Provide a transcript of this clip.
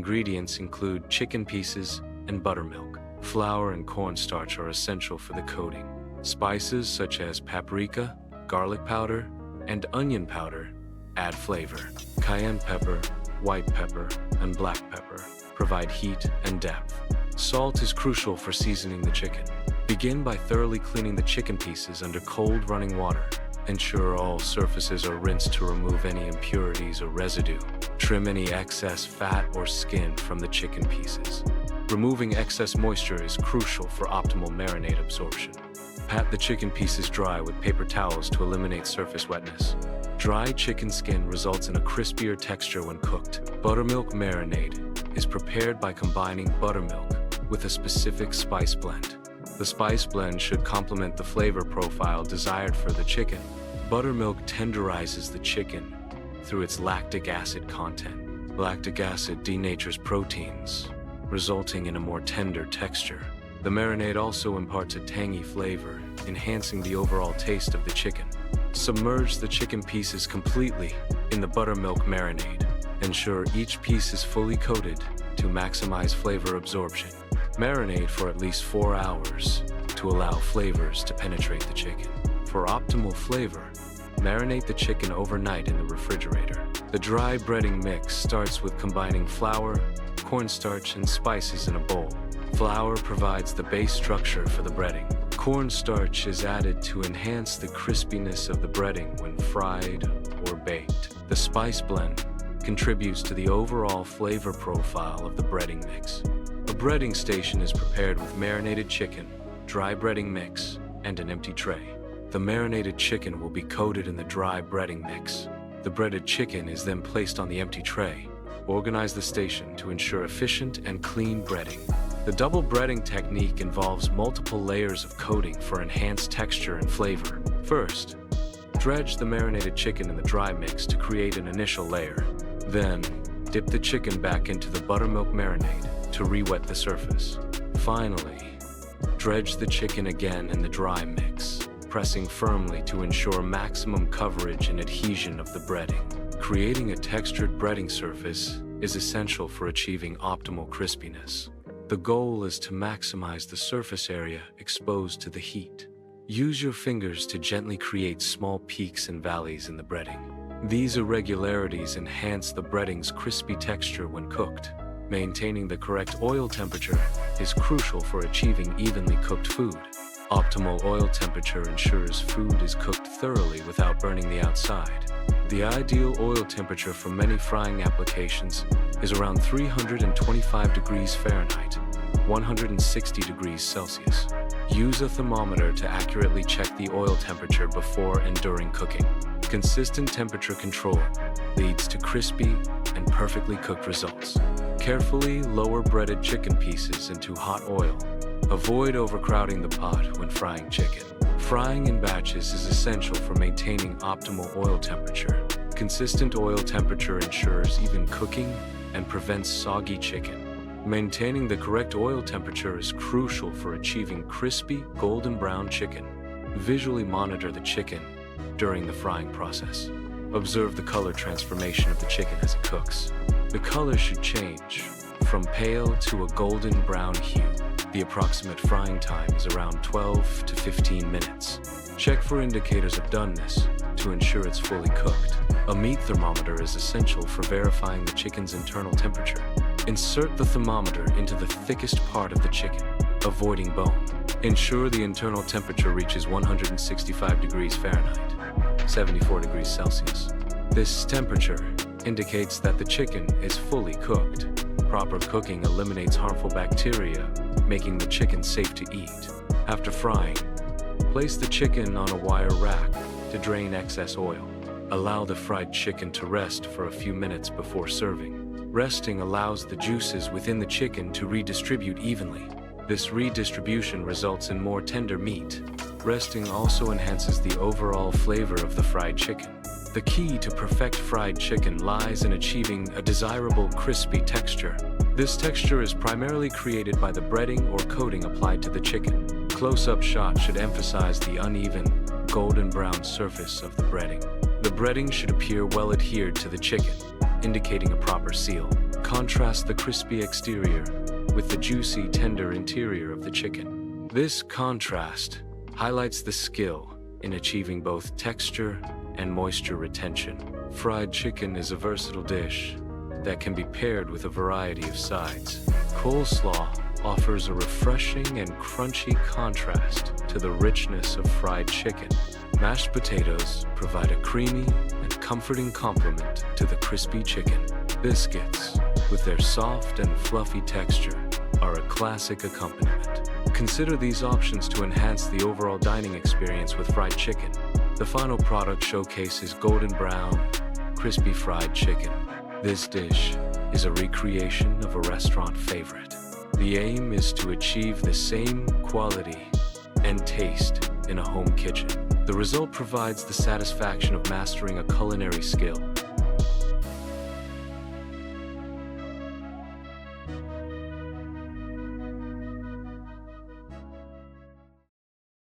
ingredients include chicken pieces and buttermilk. Flour and cornstarch are essential for the coating. Spices such as paprika, garlic powder, and onion powder add flavor. Cayenne pepper, white pepper, and black pepper provide heat and depth. Salt is crucial for seasoning the chicken. Begin by thoroughly cleaning the chicken pieces under cold running water. Ensure all surfaces are rinsed to remove any impurities or residue. Trim any excess fat or skin from the chicken pieces. Removing excess moisture is crucial for optimal marinade absorption. Pat the chicken pieces dry with paper towels to eliminate surface wetness. Dry chicken skin results in a crispier texture when cooked. Buttermilk marinade is prepared by combining buttermilk with a specific spice blend. The spice blend should complement the flavor profile desired for the chicken. Buttermilk tenderizes the chicken through its lactic acid content. Lactic acid denatures proteins, resulting in a more tender texture. The marinade also imparts a tangy flavor, enhancing the overall taste of the chicken. Submerge the chicken pieces completely in the buttermilk marinade. Ensure each piece is fully coated to maximize flavor absorption. Marinate for at least 4 hours to allow flavors to penetrate the chicken. For optimal flavor, marinate the chicken overnight in the refrigerator. The dry breading mix starts with combining flour, cornstarch, and spices in a bowl. Flour provides the base structure for the breading. Cornstarch is added to enhance the crispiness of the breading when fried or baked. The spice blend contributes to the overall flavor profile of the breading mix. A breading station is prepared with marinated chicken, dry breading mix, and an empty tray. The marinated chicken will be coated in the dry breading mix. The breaded chicken is then placed on the empty tray. Organize the station to ensure efficient and clean breading. The double breading technique involves multiple layers of coating for enhanced texture and flavor. First, dredge the marinated chicken in the dry mix to create an initial layer. Then, dip the chicken back into the buttermilk marinade to re-wet the surface. Finally, dredge the chicken again in the dry mix, pressing firmly to ensure maximum coverage and adhesion of the breading. Creating a textured breading surface is essential for achieving optimal crispiness. The goal is to maximize the surface area exposed to the heat. Use your fingers to gently create small peaks and valleys in the breading. These irregularities enhance the breading's crispy texture when cooked. Maintaining the correct oil temperature is crucial for achieving evenly cooked food. Optimal oil temperature ensures food is cooked thoroughly without burning the outside. The ideal oil temperature for many frying applications is around 325 degrees Fahrenheit, 160 degrees Celsius. Use a thermometer to accurately check the oil temperature before and during cooking. Consistent temperature control leads to crispy and perfectly cooked results. Carefully lower breaded chicken pieces into hot oil. Avoid overcrowding the pot when frying chicken. Frying in batches is essential for maintaining optimal oil temperature. Consistent oil temperature ensures even cooking and prevents soggy chicken. Maintaining the correct oil temperature is crucial for achieving crispy, golden brown chicken. Visually monitor the chicken during the frying process. Observe the color transformation of the chicken as it cooks. The color should change from pale to a golden brown hue. The approximate frying time is around 12 to 15 minutes. Check for indicators of doneness to ensure it's fully cooked. A meat thermometer is essential for verifying the chicken's internal temperature. Insert the thermometer into the thickest part of the chicken, avoiding bone. Ensure the internal temperature reaches 165 degrees Fahrenheit, 74 degrees Celsius. This temperature indicates that the chicken is fully cooked. Proper cooking eliminates harmful bacteria, making the chicken safe to eat. After frying, place the chicken on a wire rack to drain excess oil. Allow the fried chicken to rest for a few minutes before serving. Resting allows the juices within the chicken to redistribute evenly. This redistribution results in more tender meat. Resting also enhances the overall flavor of the fried chicken. The key to perfect fried chicken lies in achieving a desirable crispy texture. This texture is primarily created by the breading or coating applied to the chicken. Close-up shot should emphasize the uneven, golden brown surface of the breading. The breading should appear well adhered to the chicken, indicating a proper seal. contrast the crispy exterior with the juicy, tender interior of the chicken. This contrast highlights the skill in achieving both texture and moisture retention. Fried chicken is a versatile dish that can be paired with a variety of sides. Coleslaw offers a refreshing and crunchy contrast to the richness of fried chicken. Mashed potatoes provide a creamy and comforting complement to the crispy chicken. Biscuits, with their soft and fluffy texture, are a classic accompaniment. Consider these options to enhance the overall dining experience with fried chicken. The final product showcases golden brown, crispy fried chicken. This dish is a recreation of a restaurant favorite. The aim is to achieve the same quality and taste in a home kitchen. The result provides the satisfaction of mastering a culinary skill